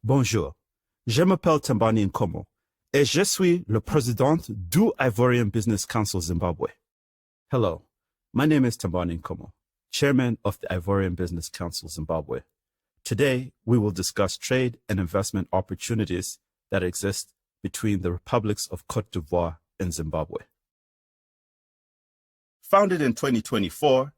Bonjour, je m'appelle Tambani Nkomo et je suis le président du Ivoirian Business Council Zimbabwe. Hello, my name is Tambani Nkomo, chairman of the Ivorian Business Council Zimbabwe. Today, we will discuss trade and investment opportunities that exist between the republics of Côte d'Ivoire and Zimbabwe. Founded in 2024,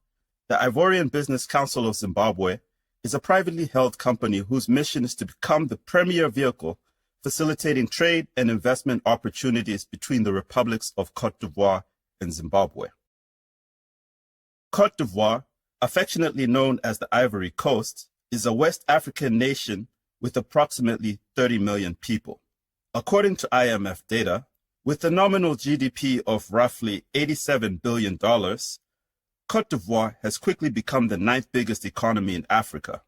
the Ivorian Business Council of Zimbabwe is a privately held company whose mission is to become the premier vehicle facilitating trade and investment opportunities between the republics of Côte d'Ivoire and Zimbabwe. Côte d'Ivoire, affectionately known as the Ivory Coast, is a West African nation with approximately 30 million people. According to IMF data, with a nominal GDP of roughly $87 billion, Côte d'Ivoire has quickly become the 9th biggest economy in Africa.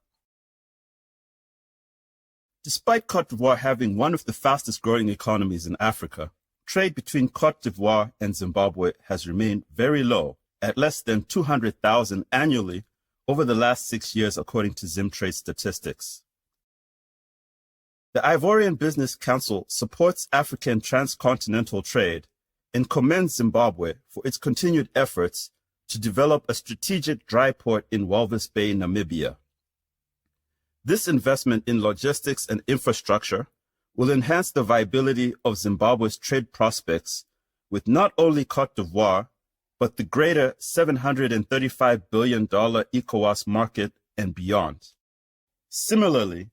Despite Côte d'Ivoire having one of the fastest growing economies in Africa, trade between Côte d'Ivoire and Zimbabwe has remained very low, at less than 200,000 annually over the last 6 years, according to Zimtrade statistics. The Ivorian Business Council supports African transcontinental trade and commends Zimbabwe for its continued efforts to develop a strategic dry port in Walvis Bay, Namibia. This investment in logistics and infrastructure will enhance the viability of Zimbabwe's trade prospects with not only Côte d'Ivoire, but the greater $735 billion ECOWAS market and beyond. Similarly,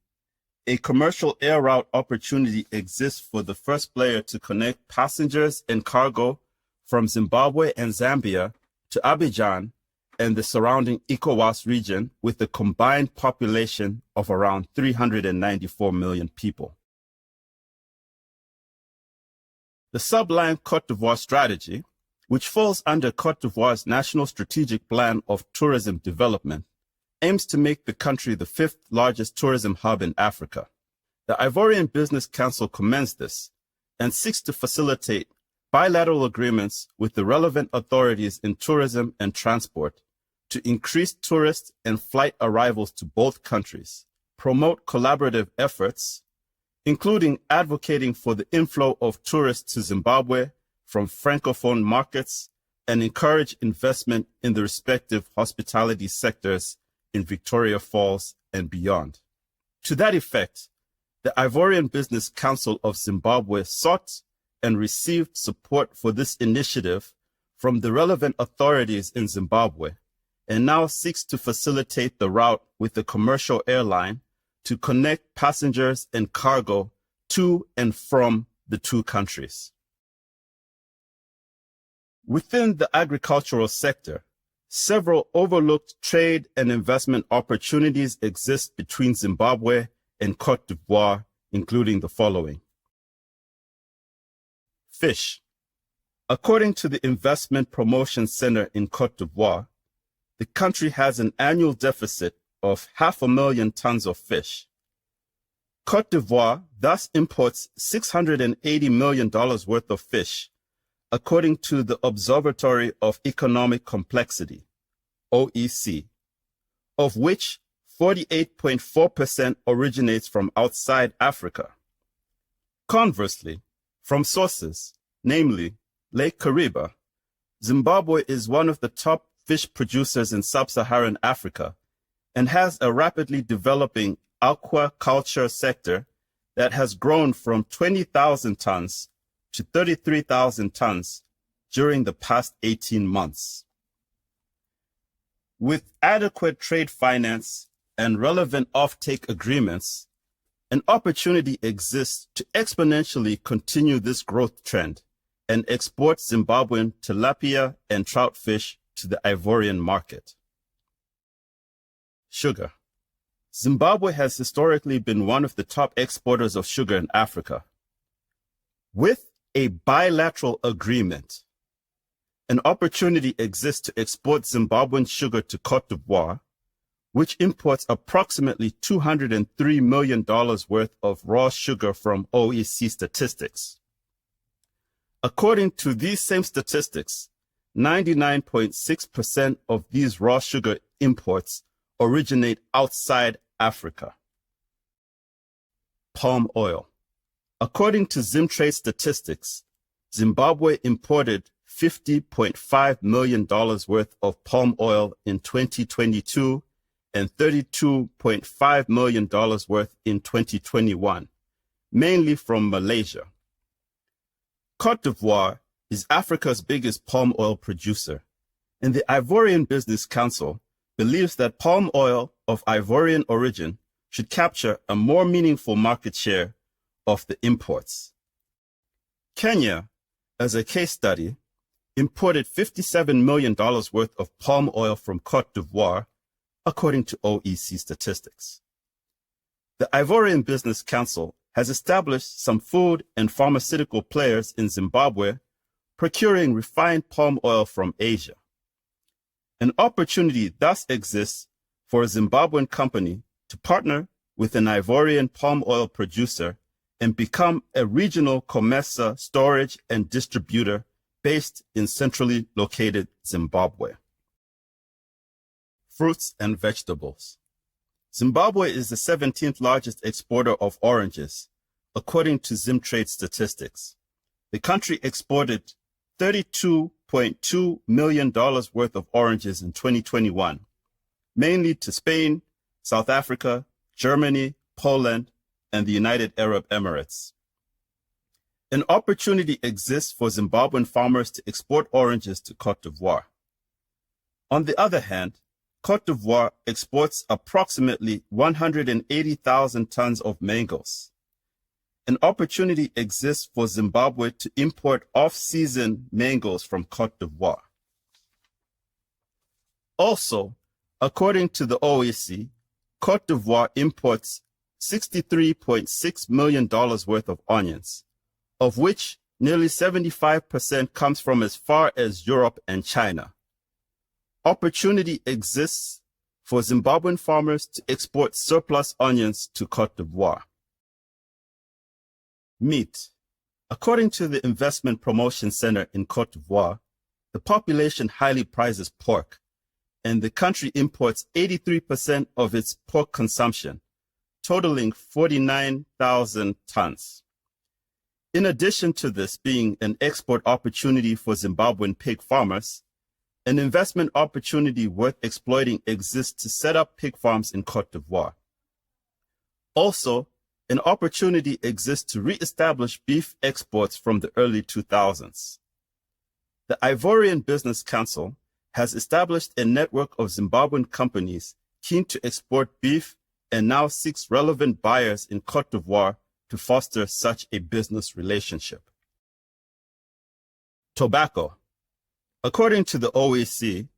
a commercial air route opportunity exists for the first player to connect passengers and cargo from Zimbabwe and Zambia to Abidjan and the surrounding ECOWAS region with a combined population of around 394 million people. The Sub-Line Côte d'Ivoire strategy, which falls under Côte d'Ivoire's National Strategic Plan of Tourism Development, aims to make the country the 5th largest tourism hub in Africa. The Ivorian Business Council commends this and seeks to facilitate bilateral agreements with the relevant authorities in tourism and transport to increase tourist and flight arrivals to both countries, promote collaborative efforts, including advocating for the inflow of tourists to Zimbabwe from Francophone markets, and encourage investment in the respective hospitality sectors in Victoria Falls and beyond. To that effect, the Ivorian Business Council of Zimbabwe sought and received support for this initiative from the relevant authorities in Zimbabwe, and now seeks to facilitate the route with a commercial airline to connect passengers and cargo to and from the two countries. Within the agricultural sector, several overlooked trade and investment opportunities exist between Zimbabwe and Côte d'Ivoire, including the following. Fish. According to the Investment Promotion Center in Côte d'Ivoire, the country has an annual deficit of 500,000 tons of fish. Côte d'Ivoire thus imports $680 million worth of fish, according to the Observatory of Economic Complexity, OEC, of which 48.4% originates from outside Africa. Conversely, from sources, namely Lake Kariba, Zimbabwe is one of the top fish producers in sub-Saharan Africa and has a rapidly developing aquaculture sector that has grown from 20,000 tons to 33,000 tons during the past 18 months. With adequate trade finance and relevant offtake agreements, an opportunity exists to exponentially continue this growth trend and export Zimbabwean tilapia and trout fish to the Ivorian market. Sugar. Zimbabwe has historically been one of the top exporters of sugar in Africa. With a bilateral agreement, an opportunity exists to export Zimbabwean sugar to Côte d'Ivoire, which imports approximately $203 million worth of raw sugar from OEC statistics. According to these same statistics, 99.6% of these raw sugar imports originate outside Africa. palm oil. According to Zimtrade statistics, Zimbabwe imported $50.5 million worth of palm oil in 2022 and $32.5 million worth in 2021, mainly from Malaysia. Côte d'Ivoire is Africa's biggest palm oil producer, and the Ivorian Business Council believes that palm oil of Ivorian origin should capture a more meaningful market share of the imports. Kenya, as a case study, imported $57 million worth of palm oil from Côte d'Ivoire, according to OEC statistics. The Ivorian Business Council has established some food and pharmaceutical players in Zimbabwe procuring refined palm oil from Asia. An opportunity thus exists for a Zimbabwean company to partner with an Ivorian palm oil producer and become a regional commerciaux storage and distributor based in centrally located Zimbabwe. Fruits and vegetables. Zimbabwe is the 17th largest exporter of oranges, according to Zimtrade statistics. The country exported $32.2 million worth of oranges in 2021, mainly to Spain, South Africa, Germany, Poland, and the United Arab Emirates. An opportunity exists for Zimbabwean farmers to export oranges to Côte d'Ivoire. On the other hand, Côte d'Ivoire exports approximately 180,000 tons of mangoes. An opportunity exists for Zimbabwe to import off-season mangoes from Côte d'Ivoire. Also, according to the OEC, Côte d'Ivoire imports $63.6 million worth of onions, of which nearly 75% comes from as far as Europe and China. Opportunity exists for Zimbabwean farmers to export surplus onions to Côte d'Ivoire. Meat. According to the Investment Promotion Center in Côte d'Ivoire, the population highly prizes pork, and the country imports 83% of its pork consumption, totaling 49,000 tons. In addition to this being an export opportunity for Zimbabwean pig farmers, an investment opportunity worth exploiting exists to set up pig farms in Côte d'Ivoire. Also, an opportunity exists to re-establish beef exports from the early 2000s. The Ivorian Business Council has established a network of Zimbabwean companies keen to export beef and now seeks relevant buyers in Côte d'Ivoire to foster such a business relationship. Tobacco. According to the OEC,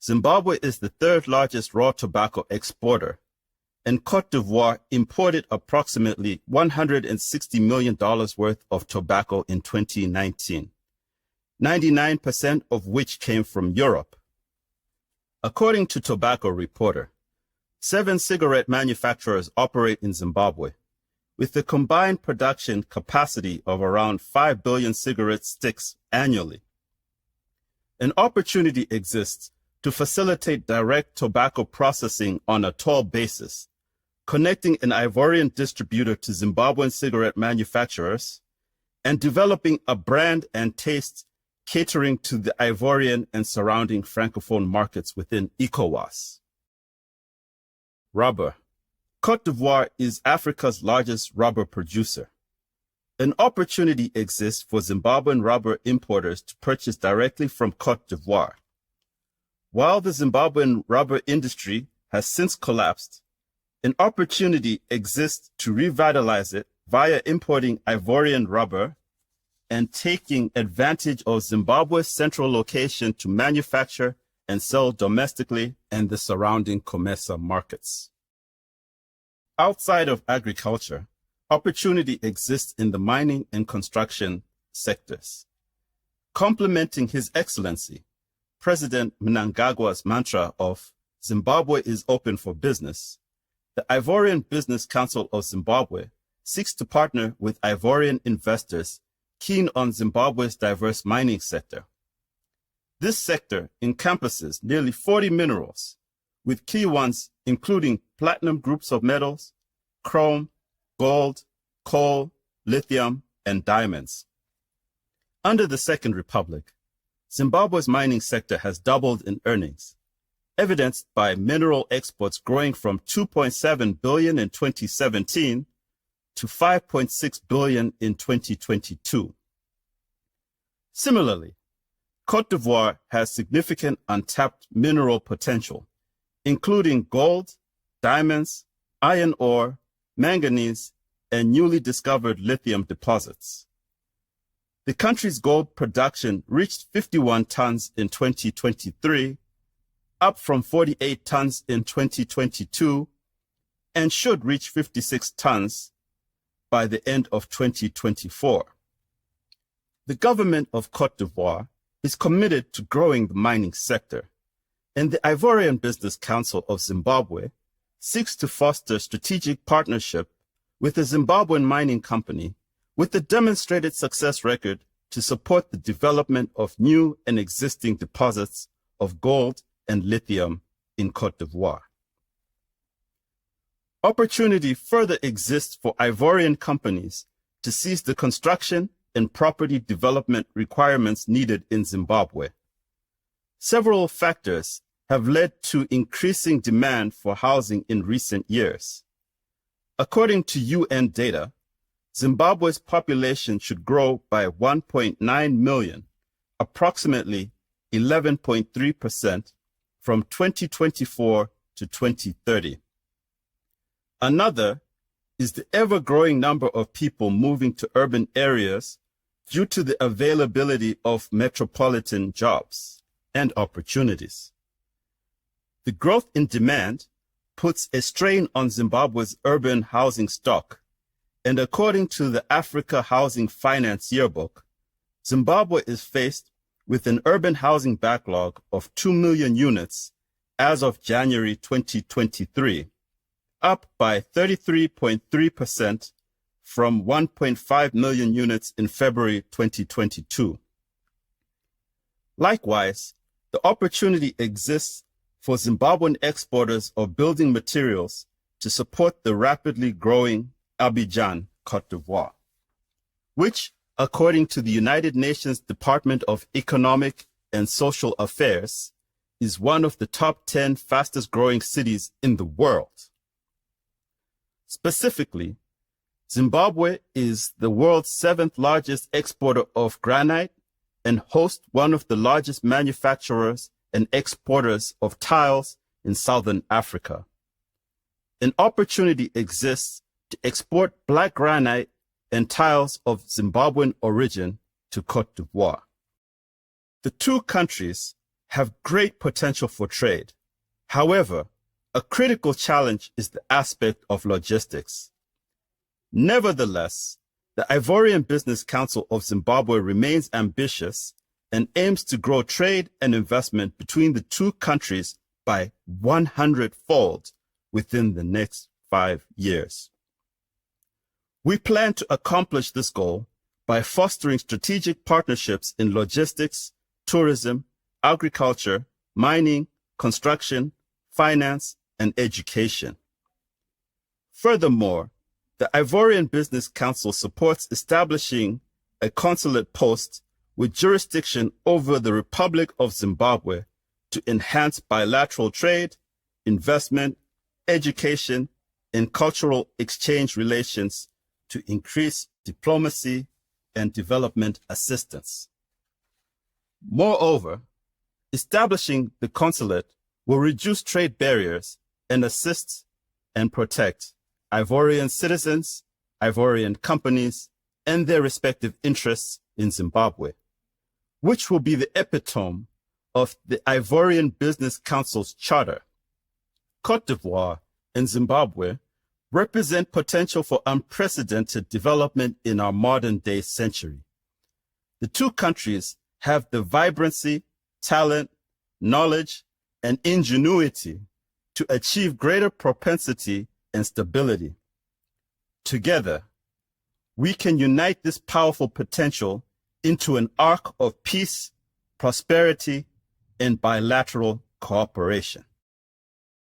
Zimbabwe is the third largest raw tobacco exporter, and Côte d'Ivoire imported approximately $160 million worth of tobacco in 2019, 99% of which came from Europe. According to Tobacco Reporter, 7 cigarette manufacturers operate in Zimbabwe, with a combined production capacity of around 5 billion cigarette sticks annually. An opportunity exists to facilitate direct tobacco processing on a toll basis, connecting an Ivorian distributor to Zimbabwean cigarette manufacturers, and developing a brand and taste catering to the Ivorian and surrounding Francophone markets within ECOWAS. Rubber. Côte d'Ivoire is Africa's largest rubber producer. An opportunity exists for Zimbabwean rubber importers to purchase directly from Côte d'Ivoire. While the Zimbabwean rubber industry has since collapsed, an opportunity exists to revitalize it via importing Ivorian rubber and taking advantage of Zimbabwe's central location to manufacture and sell domestically and the surrounding commerciaux markets. Outside of agriculture, opportunity exists in the mining and construction sectors. Complementing His Excellency, President Mnangagwa's mantra of Zimbabwe is open for business, the Ivorian Business Council of Zimbabwe seeks to partner with Ivorian investors keen on Zimbabwe's diverse mining sector. This sector encompasses nearly 40 minerals, with key ones including platinum groups of metals, chrome, gold, coal, lithium, and diamonds. Under the Second Republic, Zimbabwe's mining sector has doubled in earnings, evidenced by mineral exports growing from 2.7 billion in 2017 to 5.6 billion in 2022. Similarly, Côte d'Ivoire has significant untapped mineral potential, including gold, diamonds, iron ore, manganese, and newly discovered lithium deposits. The country's gold production reached 51 tons in 2023, up from 48 tons in 2022, and should reach 56 tons by the end of 2024. The government of Côte d'Ivoire is committed to growing the mining sector, and the Ivorian Business Council of Zimbabwe seeks to foster strategic partnership with a Zimbabwean mining company with a demonstrated success record to support the development of new and existing deposits of gold and lithium in Côte d'Ivoire. Opportunity further exists for Ivorian companies to seize the construction and property development requirements needed in Zimbabwe. Several factors have led to increasing demand for housing in recent years. According to UN data, Zimbabwe's population should grow by 1.9 million, approximately 11.3%, from 2024 to 2030. Another is the ever-growing number of people moving to urban areas due to the availability of metropolitan jobs and opportunities. The growth in demand puts a strain on Zimbabwe's urban housing stock, and according to the Africa Housing Finance Yearbook, Zimbabwe is faced with an urban housing backlog of 2 million units as of January 2023, up by 33.3% from 1.5 million units in February 2022. Likewise, the opportunity exists for Zimbabwean exporters of building materials to support the rapidly growing Abidjan, Côte d'Ivoire, which, according to the United Nations Department of Economic and Social Affairs, is one of the top 10 fastest growing cities in the world. Specifically, Zimbabwe is the world's 7th largest exporter of granite and hosts one of the largest manufacturers and exporters of tiles in Southern Africa. An opportunity exists to export black granite and tiles of Zimbabwean origin to Côte d'Ivoire. The two countries have great potential for trade. However, a critical challenge is the aspect of logistics. Nevertheless, the Ivorian Business Council of Zimbabwe remains ambitious and aims to grow trade and investment between the two countries by 100-fold within the next 5 years. We plan to accomplish this goal by fostering strategic partnerships in logistics, tourism, agriculture, mining, construction, finance, and education. Furthermore, the Ivorian Business Council supports establishing a consulate post with jurisdiction over the Republic of Zimbabwe to enhance bilateral trade, investment, education, and cultural exchange relations to increase diplomacy and development assistance. Moreover, establishing the consulate will reduce trade barriers and assist and protect Ivorian citizens, Ivorian companies, and their respective interests in Zimbabwe, which will be the epitome of the Ivorian Business Council's charter. Côte d'Ivoire and Zimbabwe represent potential for unprecedented development in our modern-day century. The two countries have the vibrancy, talent, knowledge, and ingenuity to achieve greater propensity and stability. Together, we can unite this powerful potential into an arc of peace, prosperity, and bilateral cooperation.